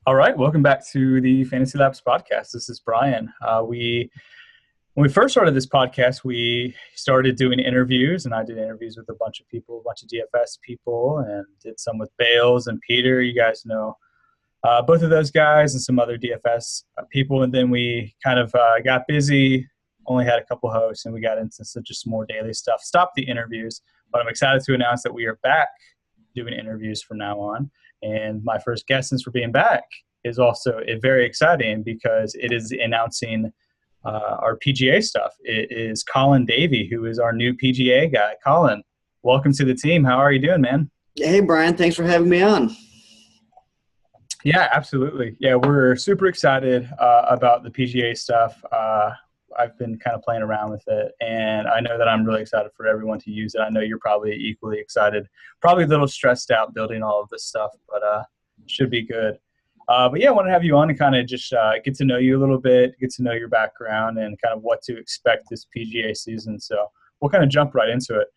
All right, welcome back to the Fantasy Labs podcast. This is Bryan. When we first started this podcast, we started doing interviews, and I did interviews with a bunch of people, a bunch of DFS people, and did some with Bales and Peter. You guys know both of those guys and some other DFS people. And then we kind of got busy, only had a couple hosts, and we got into just more daily stuff. Stopped the interviews, but I'm excited to announce that we are back doing interviews from now on. And my first guest, since we're being back, is also very exciting because it is announcing our PGA stuff. It is Colin Davy, who is our new PGA guy. Colin, welcome to the team. How are you doing, man? Hey, Bryan. Thanks for having me on. Yeah, absolutely. Yeah, we're super excited about the PGA stuff. I've been kind of playing around with it, and I know that I'm really excited for everyone to use it. I know you're probably equally excited, probably a little stressed out building all of this stuff, but should be good. But yeah, I want to have you on and kind of just get to know you a little bit, get to know your background and kind of what to expect this PGA season. So we'll kind of jump right into it.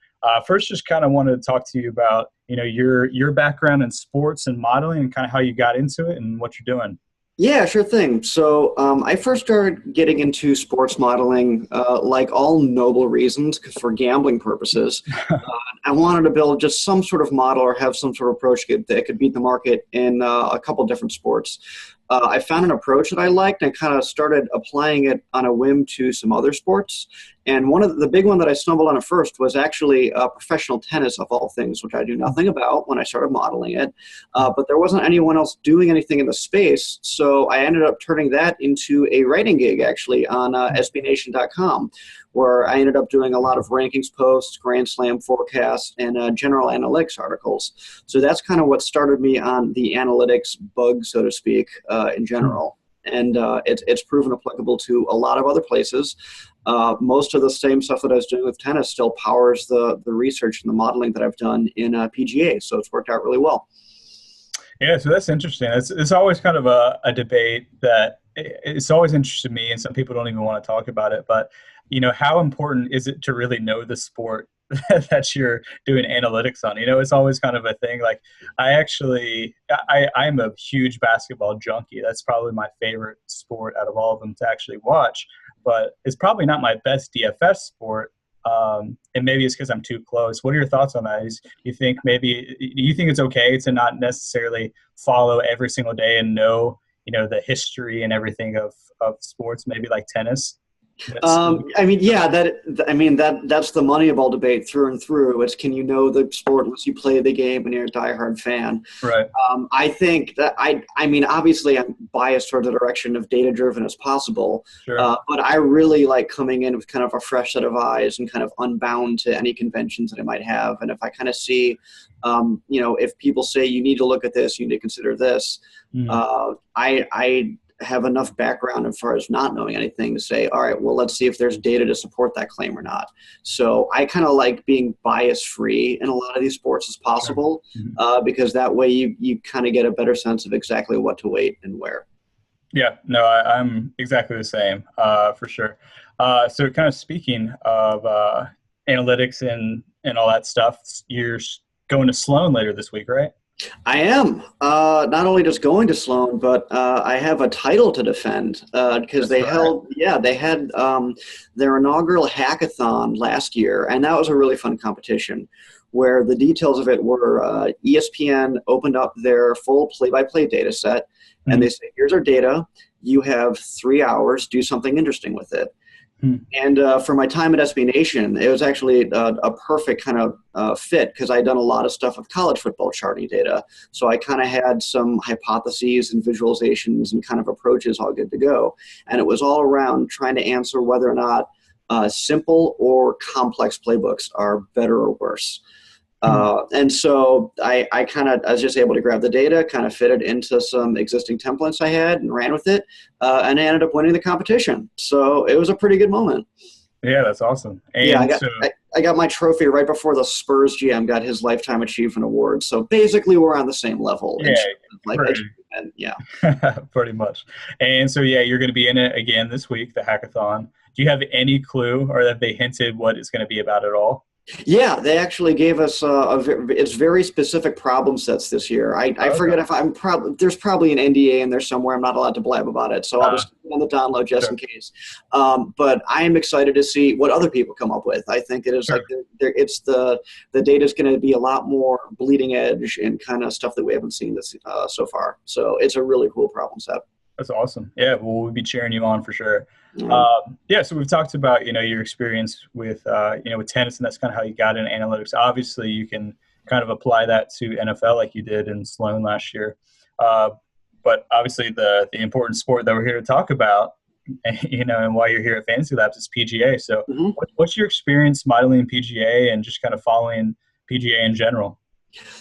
First, just kind of wanted to talk to you about, your background in sports and modeling and kind of how you got into it and what you're doing. Yeah, sure thing. So I first started getting into sports modeling, like all noble reasons, for gambling purposes. I wanted to build just some sort of model or have some sort of approach that could beat the market in a couple different sports. I found an approach that I liked and kind of started applying it on a whim to some other sports. And one of the big one that I stumbled on at first was actually professional tennis, of all things, which I knew nothing about when I started modeling it. But there wasn't anyone else doing anything in the space, so I ended up turning that into a writing gig, actually, on SBNation.com, where I ended up doing a lot of rankings posts, Grand Slam forecasts, and general analytics articles. So that's kind of what started me on the analytics bug, so to speak, in general. And it's proven applicable to a lot of other places. Most of the same stuff that I was doing with tennis still powers the research and the modeling that I've done in PGA, so it's worked out really well. Yeah, so that's interesting. It's always kind of a debate that it's always interested me, and some people don't even want to talk about it. But, how important is it to really know the sport that you're doing analytics on? It's always kind of a thing. Like, I'm a huge basketball junkie. That's probably my favorite sport out of all of them to actually watch. But it's probably not my best DFS sport. And maybe it's because I'm too close. What are your thoughts on that? Do you think it's okay to not necessarily follow every single day and know, the history and everything of sports, maybe like tennis? That's the Moneyball debate through and through. It's, can you know the sport unless you play the game and you're a diehard fan? Right. I think that obviously I'm biased toward the direction of data-driven as possible. Sure. But I really like coming in with kind of a fresh set of eyes and kind of unbound to any conventions that I might have. And if I kind of see, if people say you need to look at this, you need to consider this, I have enough background as far as not knowing anything to say, all right, well, let's see if there's data to support that claim or not. So I kind of like being bias-free in a lot of these sports as possible, because that way you kind of get a better sense of exactly what to weight and where. Yeah, no, I'm exactly the same, for sure. So kind of speaking of analytics and all that stuff, you're going to Sloan later this week, right? I am not only just going to Sloan, but I have a title to defend because they had their inaugural hackathon last year, and that was a really fun competition where the details of it were ESPN opened up their full play-by-play data set, and they said, here's our data. You have 3 hours. Do something interesting with it. And for my time at SB Nation, it was actually a perfect kind of fit because I had done a lot of stuff with college football charting data. So I kind of had some hypotheses and visualizations and kind of approaches all good to go. And it was all around trying to answer whether or not simple or complex playbooks are better or worse. And so I was just able to grab the data, kind of fit it into some existing templates I had and ran with it, and I ended up winning the competition. So it was a pretty good moment. Yeah, that's awesome. And yeah, I got my trophy right before the Spurs GM got his Lifetime Achievement Award. So basically we're on the same level. Yeah, pretty much. And so, yeah, you're going to be in it again this week, the hackathon. Do you have any clue, or have they hinted what it's going to be about at all? Yeah, they actually gave us it's very specific problem sets this year. I Okay. forget if I'm probably there's probably an NDA in there somewhere. I'm not allowed to blab about it, so I'll Uh, just keep it on the download just in sure. case. But I am excited to see what other people come up with. I think it is like Sure. it's the data is going to be a lot more bleeding edge and kind of stuff that we haven't seen this so far. So it's a really cool problem set. That's awesome. Yeah, well, we'll be cheering you on for sure. Um, Yeah, so we've talked about your experience with with tennis, and that's kind of how you got into analytics. Obviously, you can kind of apply that to NFL like you did in Sloan last year. Uh, but obviously, the important sport that we're here to talk about, and why you're here at Fantasy Labs is PGA. So, mhm. what's your experience modeling PGA and just kind of following PGA in general?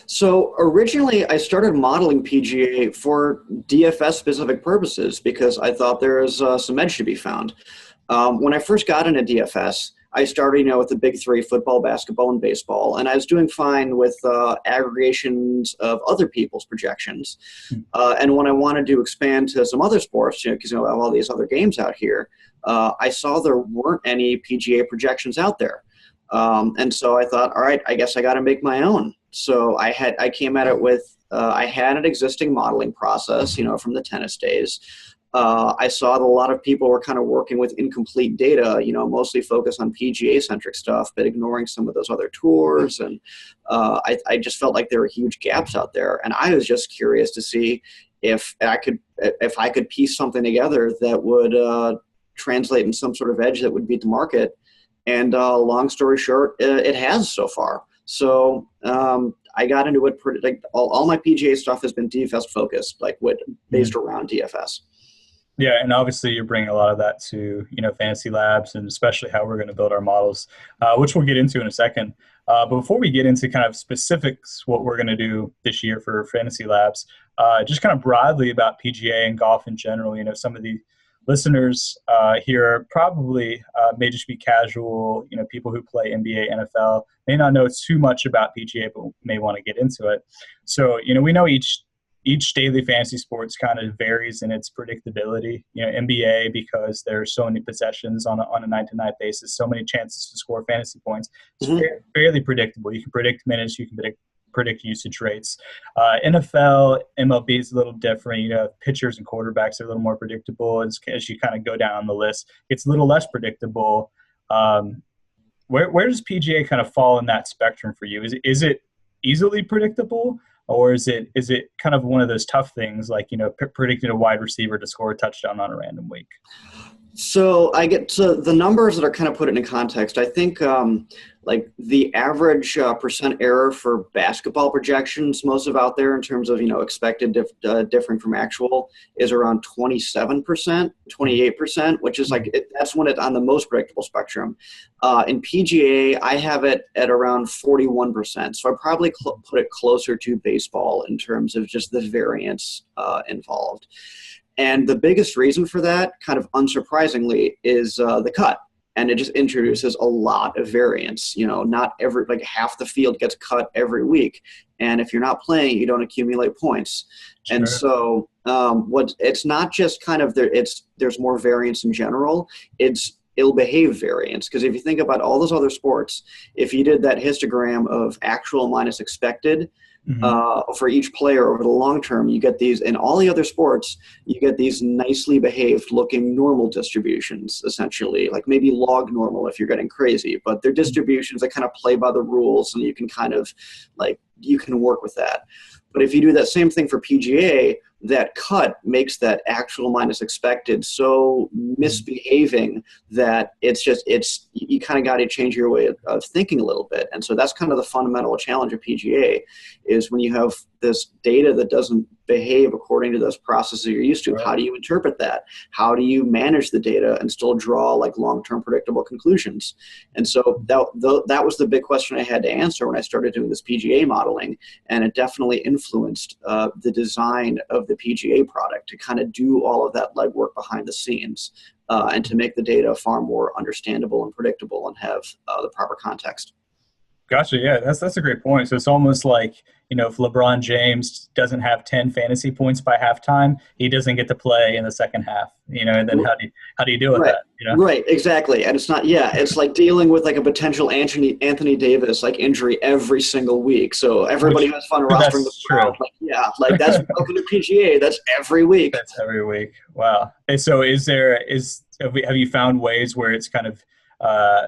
So originally, I started modeling PGA for DFS specific purposes because I thought there was some edge to be found. When I first got into DFS, I started, with the big three: football, basketball, and baseball, and I was doing fine with aggregations of other people's projections. And when I wanted to expand to some other sports, because I have all these other games out here, I saw there weren't any PGA projections out there. And so I thought, all right, I guess I got to make my own. So I came at it with I had an existing modeling process, from the tennis days. I saw that a lot of people were kind of working with incomplete data, mostly focused on PGA centric stuff, but ignoring some of those other tours. And I just felt like there were huge gaps out there. And I was just curious to see if I could piece something together that would translate in some sort of edge that would beat the market. And long story short, it has so far. So I got into it pretty, like all my PGA stuff has been DFS focused, like based around DFS. Yeah, and obviously you're bringing a lot of that to Fantasy Labs, and especially how we're going to build our models, which we'll get into in a second. But before we get into kind of specifics, what we're going to do this year for Fantasy Labs, just kind of broadly about PGA and golf in general. Some of the listeners here probably may just be casual, people who play NBA, NFL, may not know too much about PGA, but may want to get into it. So, we know each daily fantasy sports kind of varies in its predictability. NBA, because there's so many possessions on a night-to-night basis, so many chances to score fantasy points. It's Mm-hmm. fairly predictable. You can predict minutes, you can predict usage rates. NFL, MLB is a little different. Pitchers and quarterbacks are a little more predictable as you kind of go down the list. It's a little less predictable. Where does PGA kind of fall in that spectrum for you? Is it easily predictable? Or is it kind of one of those tough things like, predicting a wide receiver to score a touchdown on a random week? So I get to the numbers that are kind of put it in context. I think like the average percent error for basketball projections, most of out there in terms of, expected differing from actual, is around 27%, 28%, which is like that's when it's on the most predictable spectrum. In PGA, I have it at around 41%. So I probably put it closer to baseball in terms of just the variance involved. And the biggest reason for that, kind of unsurprisingly, is the cut. And it just introduces a lot of variance. Not like half the field gets cut every week. And if you're not playing, you don't accumulate points. Sure. And so it's not just kind of there's more variance in general. It's ill-behaved variance. Because if you think about all those other sports, if you did that histogram of actual minus expected, for each player over the long term, you get these in all the other sports, you get these nicely behaved looking normal distributions, essentially, like maybe log normal if you're getting crazy, but they're distributions that kind of play by the rules and you can kind of you can work with that. But if you do that same thing for PGA, that cut makes that actual minus expected so misbehaving that you kind of got to change your way of thinking a little bit. And so that's kind of the fundamental challenge of PGA is when you have this data that doesn't behave according to those processes you're used to. Right. How do you interpret that? How do you manage the data and still draw like long-term predictable conclusions? And so that was the big question I had to answer when I started doing this PGA modeling, and it definitely influenced the design of the PGA product to kind of do all of that legwork behind the scenes and to make the data far more understandable and predictable and have the proper context. Gotcha. Yeah, that's a great point. So it's almost like, if LeBron James doesn't have 10 fantasy points by halftime, he doesn't get to play in the second half. And then how do you deal with Right. that? Right, exactly. And it's not, yeah, it's like dealing with like a potential Anthony Davis like injury every single week. So everybody Which has fun rostering the that's true. crowd. Like, yeah, like that's welcome to PGA. That's every week. That's every week. Wow. And so have you found ways where it's kind of uh,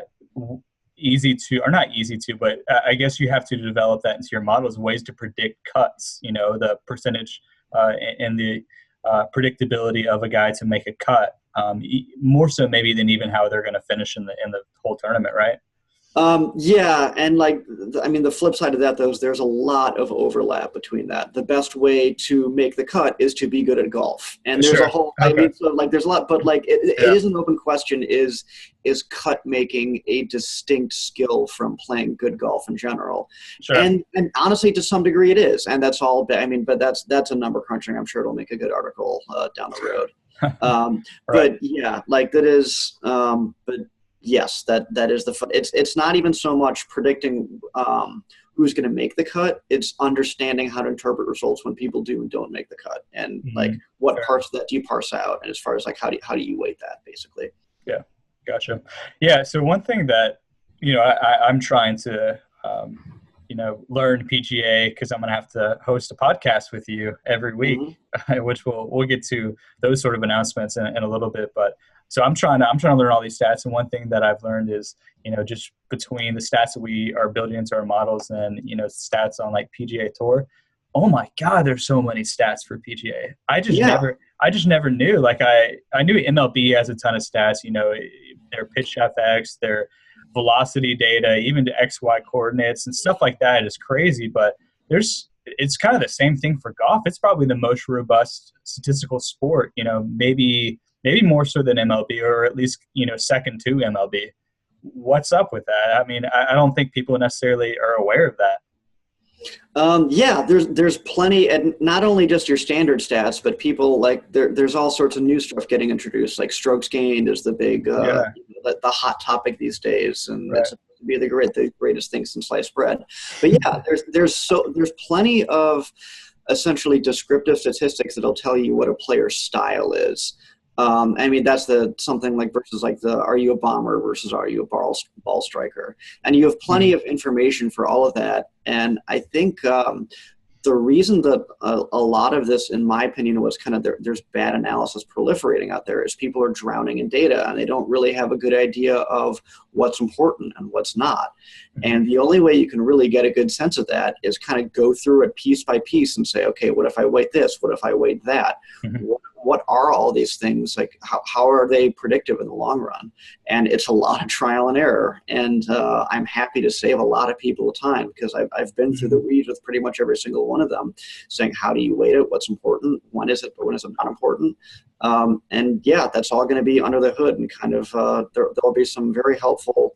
easy to, or not easy to, but I guess you have to develop that into your models, ways to predict cuts, the percentage and the predictability of a guy to make a cut, more so maybe than even how they're going to finish in the whole tournament, right? Yeah, and like, I mean, the flip side of that, though, is there's a lot of overlap between that. The best way to make the cut is to be good at golf, and there's a Sure. whole. I Okay. mean, so like, there's a lot, but like, it Yeah. is an open question. Is cut making a distinct skill from playing good golf in general? Sure. And honestly, to some degree, it is, and that's all. I mean, but that's a number crunching. I'm sure it'll make a good article down the road. Right. But yeah, like that is. But yes, that is the fun. It's not even so much predicting who's going to make the cut. It's understanding how to interpret results when people do and don't make the cut, and like what parts of that do you parse out, and as far as like how do you weight that basically. Yeah, gotcha. Yeah, so one thing that I'm trying to learn PGA, because I'm going to have to host a podcast with you every week, which we'll get to those sort of announcements in a little bit. But so I'm trying to learn all these stats, and one thing that I've learned is just between the stats that we are building into our models and stats on like PGA Tour. Oh my God, there's so many stats for PGA. I just never knew. Like I knew MLB has a ton of stats. Their pitch FX, their velocity data, even to XY coordinates and stuff like that is crazy. But it's kind of the same thing for golf. It's probably the most robust statistical sport. Maybe more so than MLB, or at least second to MLB. What's up with that? I mean, I don't think people necessarily are aware of that. Yeah, there's plenty, and not only just your standard stats, but people like there's all sorts of new stuff getting introduced. Like strokes gained is the big the hot topic these days, and Right. it's supposed to be the greatest thing since sliced bread. But yeah, there's plenty of essentially descriptive statistics that'll tell you what a player's style is. I mean, that's something like versus like are you a bomber versus are you a ball striker? And you have plenty of information for all of that. And I think the reason that a lot of this, in my opinion, was kind of there's bad analysis proliferating out there is people are drowning in data and they don't really have a good idea of what's important and what's not. And the only way you can really get a good sense of that is kind of go through it piece by piece and say, okay, what if I weight this? What if I weight that? What are all these things? Like, how are they predictive in the long run? And it's a lot of trial and error. And I'm happy to save a lot of people time because I've been through the weeds with pretty much every single one of them, saying, how do you weight it? What's important? When is it? But when is it not important? And yeah, that's all going to be under the hood, and kind of there'll be some very helpful,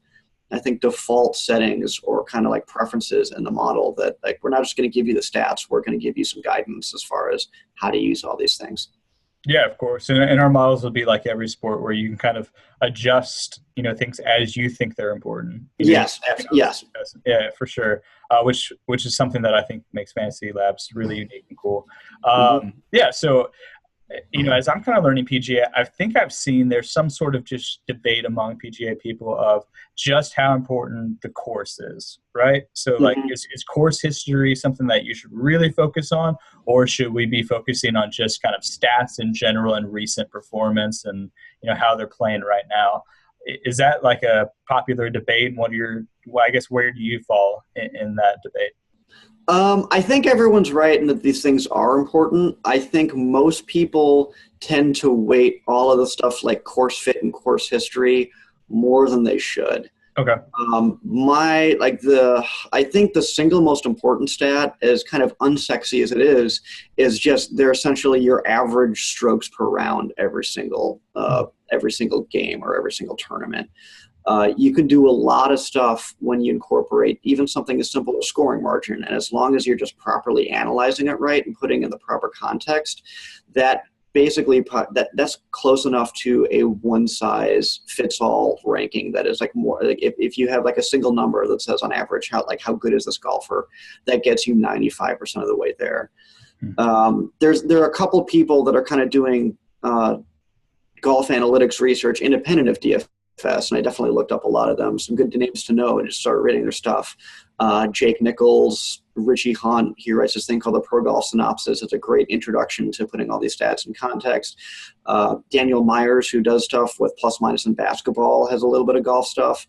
I think, default settings or kind of like preferences in the model that like we're not just going to give you the stats, we're going to give you some guidance as far as how to use all these things. Yeah, of course. And our models will be like every sport where you can kind of adjust, things as you think they're important. Yes. Yeah, for sure. Which is something that I think makes FantasyLabs really unique and cool. Yeah. So, as I'm kind of learning PGA, I think I've seen there's some sort of just debate among PGA people of just how important the course is, right? So like, is course history something that you should really focus on, or should we be focusing on just kind of stats in general and recent performance and, how they're playing right now? Is that like a popular debate? And I guess where do you fall in that debate? I think everyone's right in that these things are important. I think most people tend to weight all of the stuff like course fit and course history more than they should. Okay. I think the single most important stat, as kind of unsexy as it is just they're essentially your average strokes per round every single game or every single tournament. You can do a lot of stuff when you incorporate even something as simple as scoring margin. And as long as you're just properly analyzing it right and putting in the proper context, that basically that's close enough to a one size fits all ranking. That is like more like if you have like a single number that says on average how good is this golfer, that gets you 95% of the way there. There are a couple people that are kind of doing golf analytics research independent of DFS, and I definitely looked up a lot of them. Some good names to know and just started reading their stuff. Jake Nichols, Richie Hunt, he writes this thing called the Pro Golf Synopsis. It's a great introduction to putting all these stats in context. Daniel Myers, who does stuff with plus minus in basketball, has a little bit of golf stuff.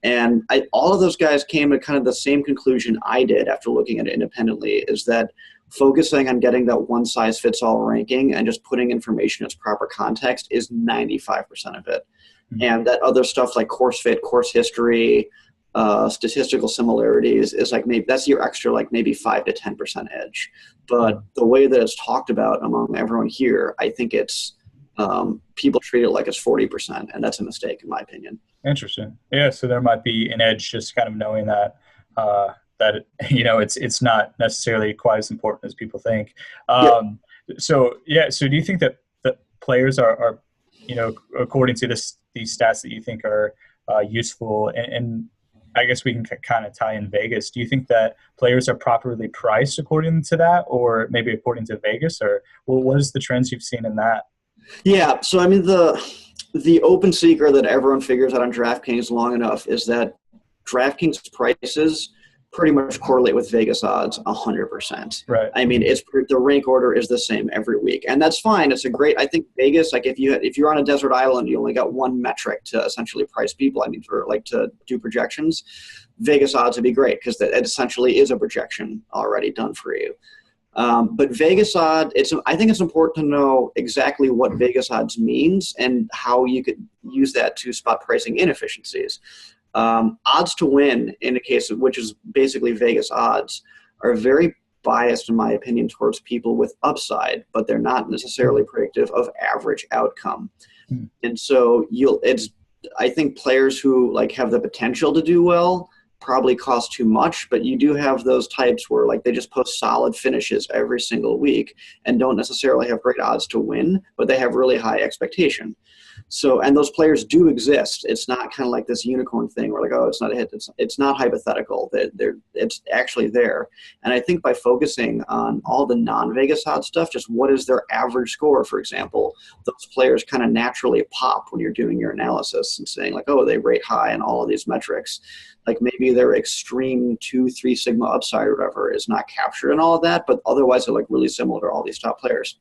And all of those guys came to kind of the same conclusion I did after looking at it independently, is that focusing on getting that one size fits all ranking and just putting information in its proper context is 95% of it. Mm-hmm. And that other stuff like course fit, course history, statistical similarities is like maybe that's your extra like maybe 5 to 10% edge. But the way that it's talked about among everyone here, I think it's people treat it like it's 40%, and that's a mistake in my opinion. Interesting. Yeah, so there might be an edge just kind of knowing that it's not necessarily quite as important as people think. So do you think that players are according to these stats that you think are useful, and I guess we can kind of tie in Vegas. Do you think that players are properly priced according to that, or maybe according to Vegas, or what is the trends you've seen in that? Yeah, so I mean the open secret that everyone figures out on DraftKings long enough is that DraftKings prices pretty much correlate with Vegas odds 100%. Right. I mean, the rank order is the same every week, and that's fine. It's I think Vegas, like if you're on a desert island, you only got one metric to essentially price people. I mean, for like to do projections, Vegas odds would be great because it essentially is a projection already done for you. But Vegas odds, I think it's important to know exactly what Vegas odds means and how you could use that to spot pricing inefficiencies. Odds to win, in a case of which is basically Vegas odds, are very biased, in my opinion, towards people with upside, but they're not necessarily predictive of average outcome. And so I think players who like have the potential to do well probably cost too much, but you do have those types where like they just post solid finishes every single week and don't necessarily have great odds to win, but they have really high expectation. So, and those players do exist. It's not kind of like this unicorn thing where like, oh, it's not a hit. It's not hypothetical. It's actually there. And I think by focusing on all the non-Vegas odds stuff, just what is their average score, for example, those players kind of naturally pop when you're doing your analysis and saying like, oh, they rate high in all of these metrics. Like maybe their extreme 2-3 sigma upside or whatever is not captured in all of that, but otherwise they're like really similar to all these top players.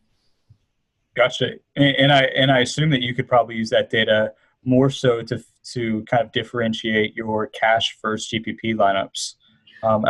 Gotcha. And I assume that you could probably use that data more so to kind of differentiate your cash first GPP lineups,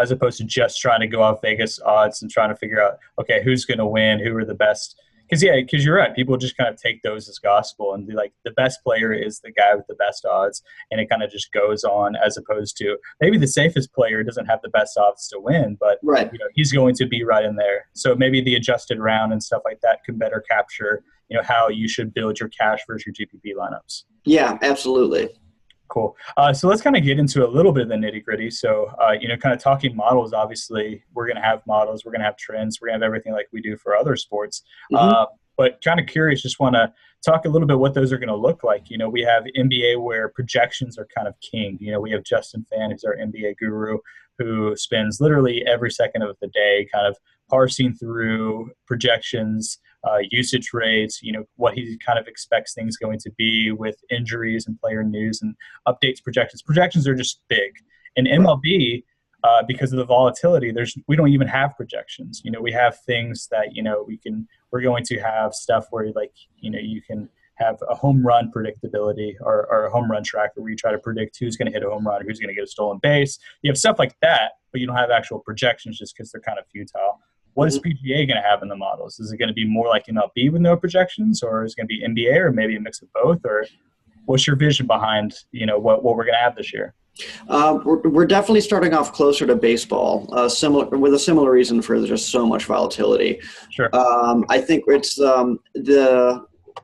as opposed to just trying to go off Vegas odds and trying to figure out, okay, who's going to win, who are the best. Because you're right, people just kind of take those as gospel and be like, the best player is the guy with the best odds, and it kind of just goes on, as opposed to maybe the safest player doesn't have the best odds to win, but right. He's going to be right in there. So maybe the adjusted round and stuff like that could better capture how you should build your cash versus your GPP lineups. Yeah, absolutely. Cool. So let's kind of get into a little bit of the nitty gritty. So, kind of talking models, obviously we're going to have models, we're going to have trends, we're going to have everything like we do for other sports. Mm-hmm. But kind of curious, just want to talk a little bit what those are going to look like. We have NBA where projections are kind of king. We have Justin Fan, who's our NBA guru, who spends literally every second of the day kind of parsing through projections, usage rates, what he kind of expects things going to be with injuries and player news and updates projections. Projections are just big. In MLB, because of the volatility, we don't even have projections. We have things that, we're going to have stuff where you can have a home run predictability or a home run tracker where you try to predict who's going to hit a home run or who's going to get a stolen base. You have stuff like that, but you don't have actual projections just because they're kind of futile. What is PGA going to have in the models? Is it going to be more like MLB with no projections, or is it going to be NBA, or maybe a mix of both? Or what's your vision behind what we're going to have this year? We're definitely starting off closer to baseball, with a similar reason for there's just so much volatility. Sure. I think it's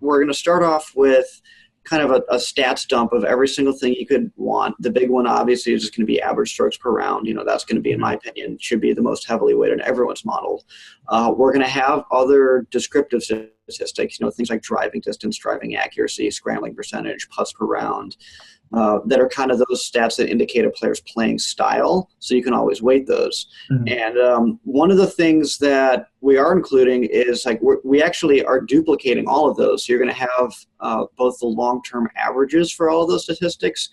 we're going to start off with kind of a stats dump of every single thing you could want. The big one, obviously, is just going to be average strokes per round. That's going to be, in my opinion, should be the most heavily weighted in everyone's model. We're going to have other descriptive statistics, things like driving distance, driving accuracy, scrambling percentage, putts per round, that are kind of those stats that indicate a player's playing style. So you can always weight those. Mm-hmm. And one of the things that we are including is like we actually are duplicating all of those. So you're going to have both the long-term averages for all of those statistics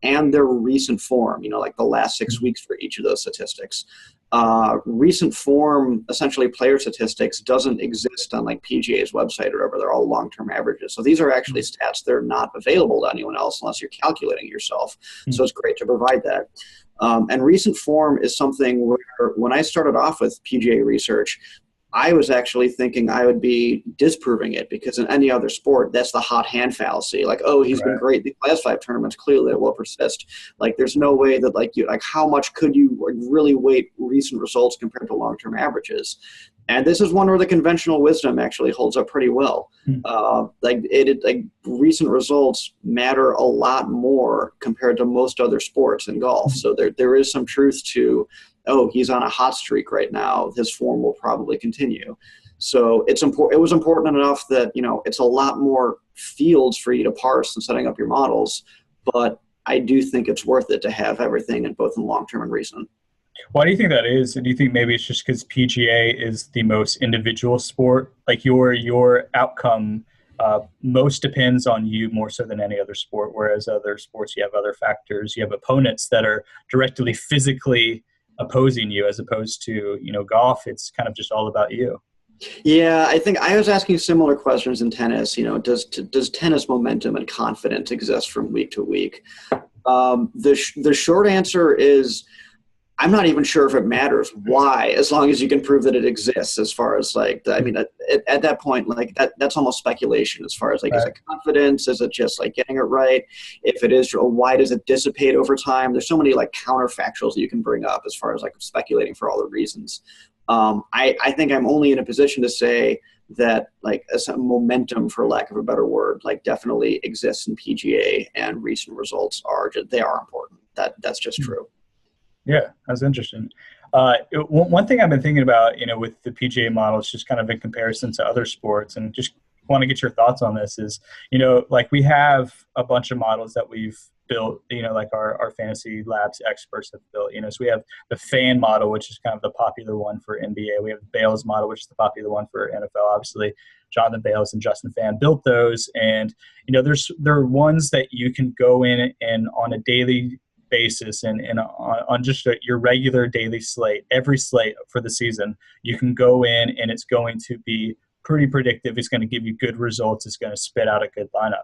and their recent form, like the last 6 weeks for each of those statistics. Recent form, essentially player statistics, doesn't exist on like PGA's website or whatever. They're all long-term averages. So these are actually stats that are not available to anyone else unless you're calculating it yourself. So it's great to provide that. And recent form is something where when I started off with PGA research, I was actually thinking I would be disproving it, because in any other sport, that's the hot hand fallacy. Like, oh, he's been great the last 5 tournaments. Clearly, it will persist. Like, there's no way that how much could you really weight recent results compared to long-term averages? And this is one where the conventional wisdom actually holds up pretty well. Recent results matter a lot more compared to most other sports in golf. So there is some truth to, oh, he's on a hot streak right now, his form will probably continue. So it was important enough that, it's a lot more fields for you to parse in setting up your models, but I do think it's worth it to have everything in both in long-term and recent. Why do you think that is? Do you think maybe it's just because PGA is the most individual sport? Like your outcome most depends on you more so than any other sport, whereas other sports, you have other factors. You have opponents that are directly physically opposing you, as opposed to, golf, it's kind of just all about you. Yeah, I think I was asking similar questions in tennis. Does tennis momentum and confidence exist from week to week? The short answer is, I'm not even sure if it matters. Why? As long as you can prove that it exists. As far as at that point, that's almost speculation. As far as is it confidence? Is it just getting it right? If it is, why does it dissipate over time? There's so many counterfactuals that you can bring up as far as speculating for all the reasons. I think I'm only in a position to say that some momentum, for lack of a better word, definitely exists in PGA, and recent results are important. That's just true. Yeah, that's interesting. One thing I've been thinking about, with the PGA model, is just kind of in comparison to other sports, and just want to get your thoughts on this is, we have a bunch of models that we've built, our FantasyLabs experts have built, so we have the fan model, which is kind of the popular one for NBA. We have the Bales model, which is the popular one for NFL. Obviously, Jonathan Bales and Justin Fan built those. And, there are ones that you can go in and on a daily basis and on just your regular daily slate, every slate for the season, you can go in and it's going to be pretty predictive. It's going to give you good results. It's going to spit out a good lineup.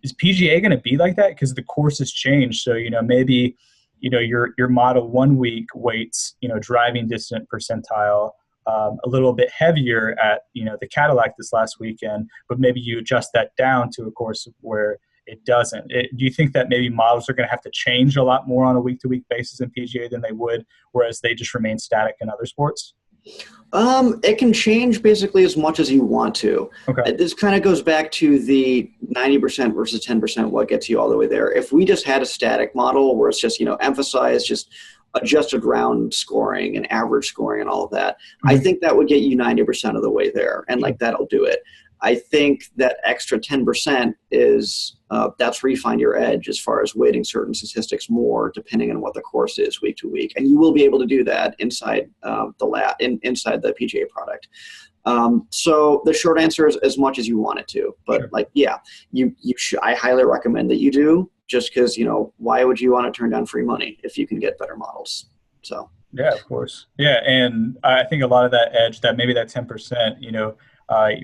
Is PGA going to be like that? Because the course has changed. So, maybe, your model 1 week weights, driving distance percentile a little bit heavier at, the Cadillac this last weekend, but maybe you adjust that down to a course where it doesn't. Do you think that maybe models are going to have to change a lot more on a week-to-week basis in PGA than they would, whereas they just remain static in other sports? It can change basically as much as you want to. Okay. This kind of goes back to the 90% versus 10%, what gets you all the way there. If we just had a static model where it's just, emphasize just adjusted round scoring and average scoring and all of that, I think that would get you 90% of the way there, and that'll do it. I think that extra 10% is that's where you find your edge as far as weighting certain statistics more, depending on what the course is week to week, and you will be able to do that inside inside the PGA product. So the short answer is as much as you want it to, but I highly recommend that you do, just because why would you want to turn down free money if you can get better models? So yeah, of course, yeah, and I think a lot of that edge, that maybe that 10%,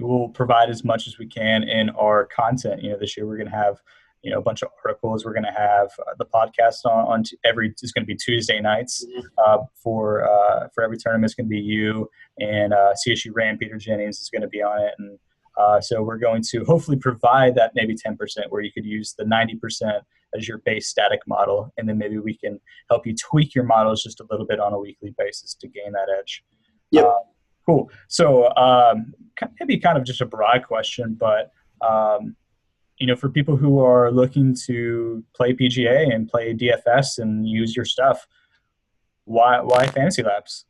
we'll provide as much as we can in our content. This year we're going to have, a bunch of articles. We're going to have the podcast on it's going to be Tuesday nights for every tournament. It's going to be you and CSU Rand Peter Jennings is going to be on it. And so we're going to hopefully provide that maybe 10% where you could use the 90% as your base static model. And then maybe we can help you tweak your models just a little bit on a weekly basis to gain that edge. Yep. Cool. So maybe kind of just a broad question, but, for people who are looking to play PGA and play DFS and use your stuff, why FantasyLabs?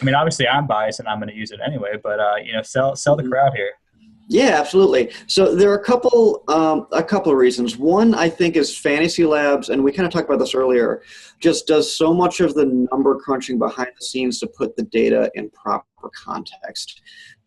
I mean, obviously I'm biased and I'm going to use it anyway, but, sell the crowd here. Yeah, absolutely. So there are a couple of reasons. One, I think, is Fantasy Labs, and we kind of talked about this earlier, just does so much of the number crunching behind the scenes to put the data in proper context.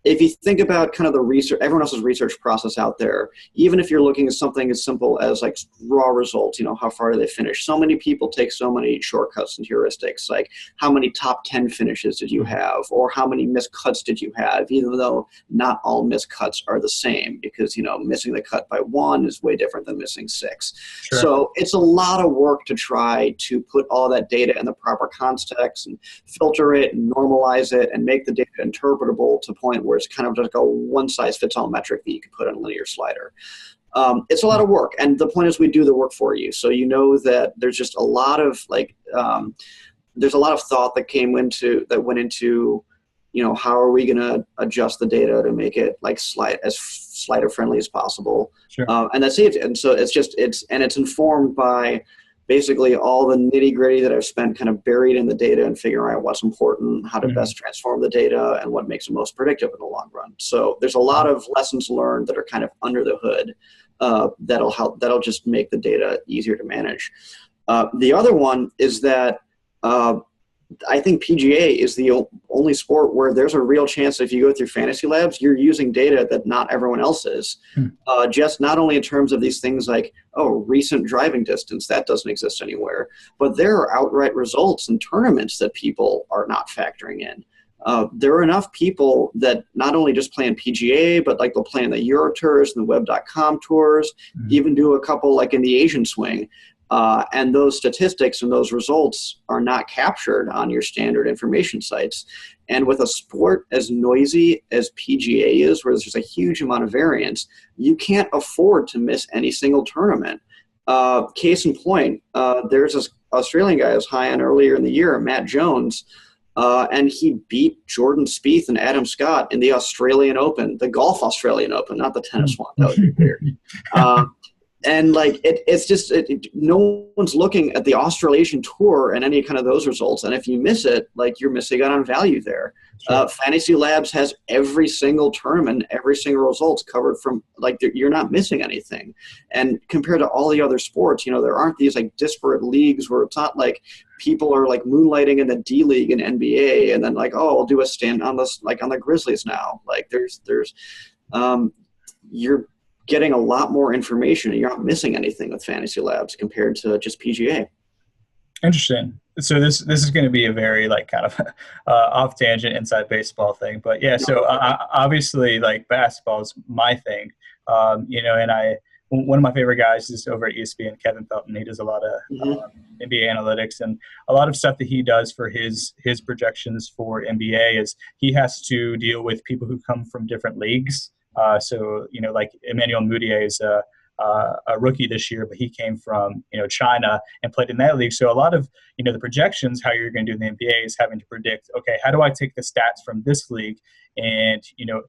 If you think about kind of the research, everyone else's research process out there, even if you're looking at something as simple as like raw results, how far do they finish? So many people take so many shortcuts and heuristics, like how many top 10 finishes did you have, or how many missed cuts did you have, even though not all missed cuts are the same, because, missing the cut by one is way different than missing six. Sure. So it's a lot of work to try to put all that data in the proper context and filter it and normalize it and make the data interpretable to a point where it's kind of just a one-size-fits-all metric that you can put on a linear slider. It's a lot of work, and the point is we do the work for you. So that there's just a lot of there's a lot of thought that went into how are we going to adjust the data to make it like as slider friendly as possible. Sure. And that's it. And so it's informed by basically all the nitty gritty that I've spent kind of buried in the data and figuring out what's important, how to best transform the data, and what makes it most predictive in the long run. So there's a lot of lessons learned that are kind of under the hood that'll just make the data easier to manage. The other one is that I think PGA is the only sport where there's a real chance that if you go through Fantasy Labs, you're using data that not everyone else is. Just not only in terms of these things like, recent driving distance, that doesn't exist anywhere, but there are outright results in tournaments that people are not factoring in. There are enough people that not only just play in PGA, but like they'll play in the Euro Tours and the Web.com tours, even do a couple like in the Asian swing. And those statistics and those results are not captured on your standard information sites. And with a sport as noisy as PGA is, where there's just a huge amount of variance, you can't afford to miss any single tournament. Case in point, there's this Australian guy I was high on earlier in the year, Matt Jones, and he beat Jordan Spieth and Adam Scott in the Australian Open, the golf Australian Open, not the tennis one. That would be weird. And like it's just no one's looking at the Australasian Tour and any kind of those results. And if you miss it, like you're missing out on value there. Sure. Fantasy Labs has every single tournament, every single results covered from like you're not missing anything. And compared to all the other sports, there aren't these like disparate leagues where it's not like people are like moonlighting in the D League and NBA and then like, I'll do a stand on this like on the Grizzlies now. Like you're getting a lot more information and you're not missing anything with Fantasy Labs compared to just PGA. Interesting. So this is going to be a very like kind of off tangent inside baseball thing, but yeah. So obviously like basketball is my thing, and one of my favorite guys is over at ESPN, Kevin Felton. He does a lot of NBA analytics, and a lot of stuff that he does for his projections for NBA is he has to deal with people who come from different leagues. So, like Emmanuel Mudiay is a rookie this year, but he came from, China and played in that league. So a lot of, the projections, how you're going to do in the NBA is having to predict, okay, how do I take the stats from this league and,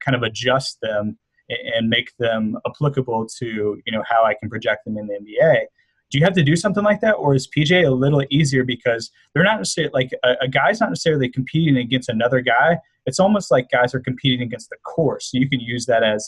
kind of adjust them and make them applicable to, how I can project them in the NBA. Do you have to do something like that, or is PGA a little easier because they're not necessarily like a guy's not necessarily competing against another guy? It's almost like guys are competing against the course. So you can use that as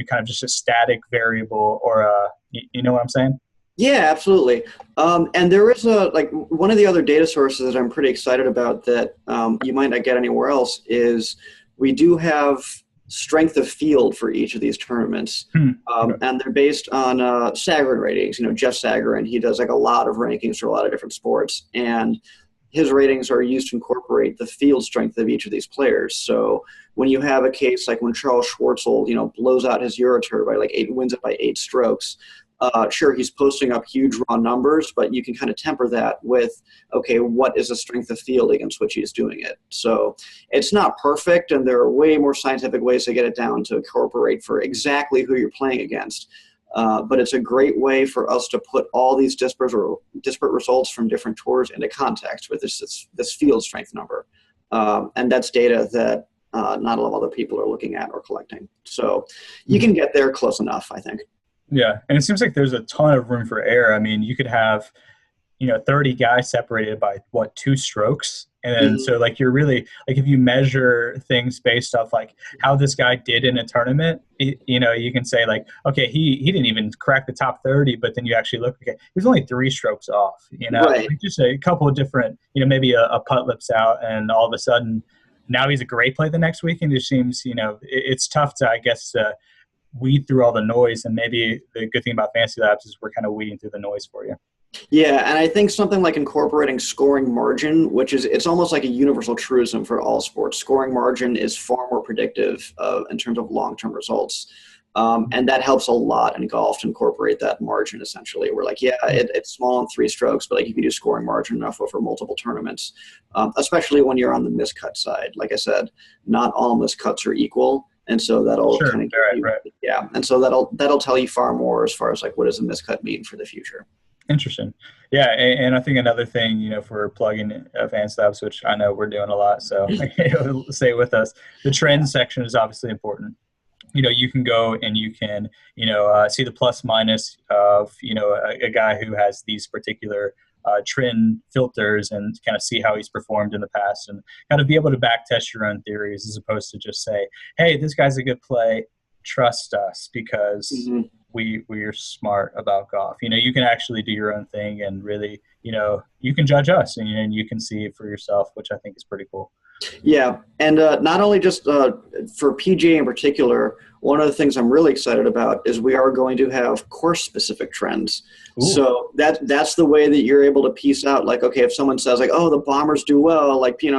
kind of just a static variable, or you know what I'm saying? Yeah, absolutely. And there is one of the other data sources that I'm pretty excited about that you might not get anywhere else is we do have strength of field for each of these tournaments. And they're based on Sagarin ratings. Jeff Sagarin, he does like a lot of rankings for a lot of different sports. And his ratings are used to incorporate the field strength of each of these players. So when you have a case like when Charles Schwartzel, blows out his Euro Tour by like 8, wins it by 8 strokes, sure, he's posting up huge raw numbers, but you can kind of temper that with, okay, what is the strength of field against which he's doing it? So it's not perfect, and there are way more scientific ways to get it down to incorporate for exactly who you're playing against. But it's a great way for us to put all these disparate results from different tours into context with this field strength number. And that's data that not a lot of other people are looking at or collecting. So you can get there close enough, I think. Yeah, and it seems like there's a ton of room for error. I mean, you could have, 30 guys separated by 2 strokes, And then, so like, you're really like, if you measure things based off like how this guy did in a tournament, you can say like, okay, he didn't even crack the top 30, but then you actually look, okay, he was only 3 strokes off, Right. like just a couple of different, maybe a putt lips out, and all of a sudden now he's a great play the next week. And it just seems, it's tough to, I guess, weed through all the noise. And maybe the good thing about Fantasy Labs is we're kind of weeding through the noise for you. Yeah, and I think something like incorporating scoring margin, which is, it's almost like a universal truism for all sports. Scoring margin is far more predictive in terms of long-term results. And that helps a lot in golf to incorporate that margin, essentially. We're like, it's small on 3 strokes, but like you can do scoring margin enough over multiple tournaments, especially when you're on the miscut side. Like I said, not all miscuts are equal. And so that'll kind of give you, and so that'll tell you far more as far as like, what does a miscut mean for the future? Interesting. Yeah, and I think another thing, for plugging FantasyLabs, which I know we're doing a lot, so stay with us. The trends section is obviously important. You can go and you can, see the plus minus of, a guy who has these particular trend filters, and kind of see how he's performed in the past, and kind of be able to back test your own theories, as opposed to just say, hey, this guy's a good play, trust us, because we're smart about golf. You can actually do your own thing, and really, you can judge us, and you can see it for yourself, which I think is pretty cool. Yeah, and not only just for PGA in particular, one of the things I'm really excited about is we are going to have course-specific trends. Ooh. So that's the way that you're able to piece out, like, okay, if someone says like, oh, the Bombers do well, like, pick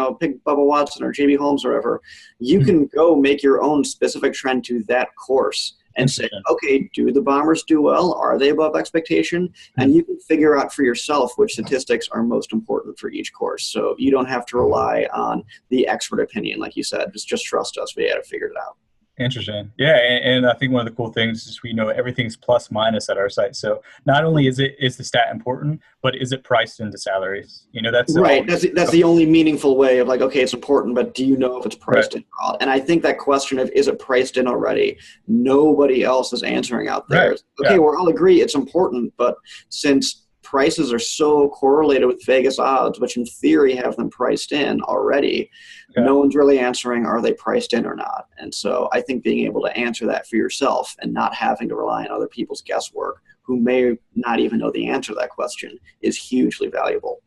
Bubba Watson or JB Holmes or whatever, you can go make your own specific trend to that course and say, okay, do the Bombers do well? Are they above expectation? And you can figure out for yourself which statistics are most important for each course. So you don't have to rely on the expert opinion, like you said. Just trust us. We had to figure it out. Interesting. Yeah, and I think one of the cool things is everything's plus minus at our site. So not only is the stat important, but is it priced into salaries? That's right. That's the only meaningful way of like, okay, it's important, but do you know if it's priced in? And I think that question of is it priced in already, nobody else is answering out there. Right. Okay, we'll all agree it's important, but since prices are so correlated with Vegas odds, which in theory have them priced in already, no one's really answering, are they priced in or not? And so I think being able to answer that for yourself and not having to rely on other people's guesswork who may not even know the answer to that question is hugely valuable.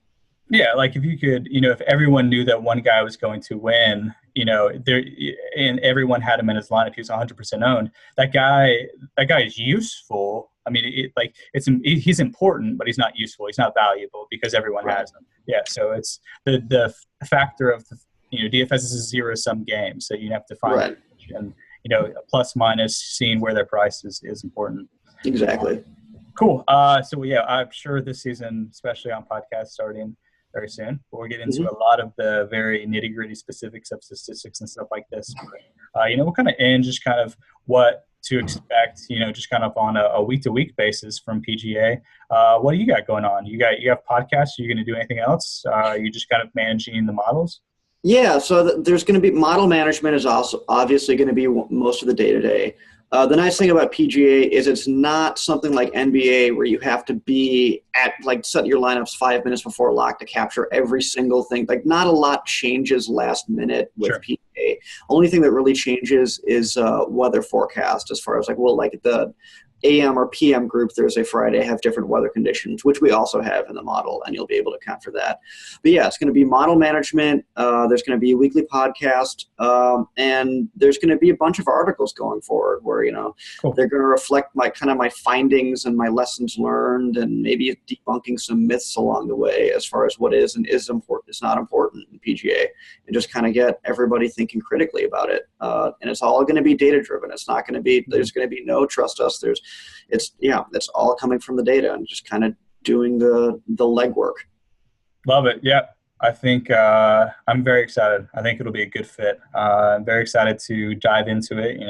Yeah, like if you could, if everyone knew that one guy was going to win, and everyone had him in his lineup, he was 100% owned. That guy is useful. I mean, he's important, but he's not useful. He's not valuable because everyone has him. Yeah, so it's the factor of DFS is a zero-sum game, so you have to find and a plus minus, seeing where their price is important. Exactly. Cool. So yeah, I'm sure this season, especially on podcasts, starting very soon, we'll get into a lot of the very nitty-gritty specifics of statistics and stuff like this. But, we'll kind of end just kind of what to expect, just kind of on a week-to-week basis from PGA. What do you got going on? You have podcasts? Are you going to do anything else? Are you just kind of managing the models? Yeah, so there's going to be model management is also obviously going to be most of the day-to-day. The nice thing about PGA is it's not something like NBA where you have to be set your lineups 5 minutes before lock to capture every single thing. Like, not a lot changes last minute with PGA. Only thing that really changes is weather forecast, as far as the AM or PM group Thursday, Friday have different weather conditions, which we also have in the model, and you'll be able to account for that. But yeah, it's going to be model management. There's going to be a weekly podcast, and there's going to be a bunch of articles going forward where, they're going to reflect my findings and my lessons learned, and maybe debunking some myths along the way as far as what is and is important, it's not important in PGA, and just kind of get everybody thinking critically about it. And it's all going to be data driven. It's not going to be, there's going to be no trust us. It's all coming from the data and just kind of doing the legwork. Love it. Yeah. I think I'm very excited. I think it'll be a good fit. I'm very excited to dive into it,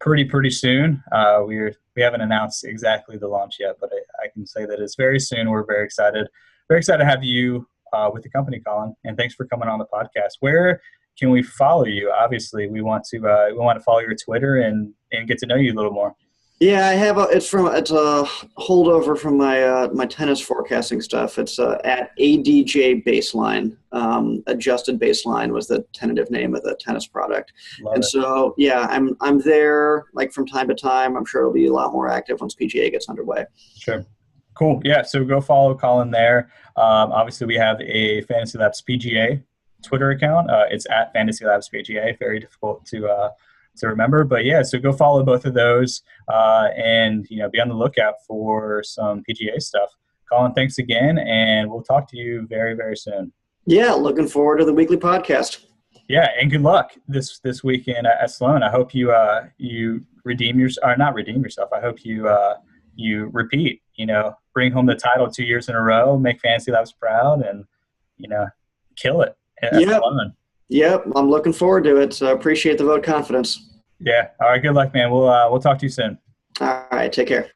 pretty soon. We haven't announced exactly the launch yet, but I can say that it's very soon. We're very excited. Very excited to have you with the company, Colin, and thanks for coming on the podcast. Where can we follow you? Obviously, we want to follow your Twitter and get to know you a little more. Yeah, I have it's a holdover from my tennis forecasting stuff. It's at ADJ Baseline. Adjusted Baseline was the tentative name of the tennis product. Love And it. so yeah, I'm there like from time to time. I'm sure it'll be a lot more active once PGA gets underway. Sure. Cool. Yeah. So go follow Colin there. Obviously, we have a Fantasy Labs PGA Twitter account. It's at Fantasy Labs PGA. Very difficult to remember, but yeah. So go follow both of those, and be on the lookout for some PGA stuff. Colin, thanks again, and we'll talk to you very, very soon. Yeah, looking forward to the weekly podcast. Yeah, and good luck this weekend at Sloan. I hope you redeem your or not redeem yourself. I hope you repeat. Bring home the title 2 years in a row, make Fantasy Labs proud, and you know, kill it at Yep. Sloan. Yep, I'm looking forward to it. So appreciate the vote of confidence. Yeah. All right. Good luck, man. We'll talk to you soon. All right, take care.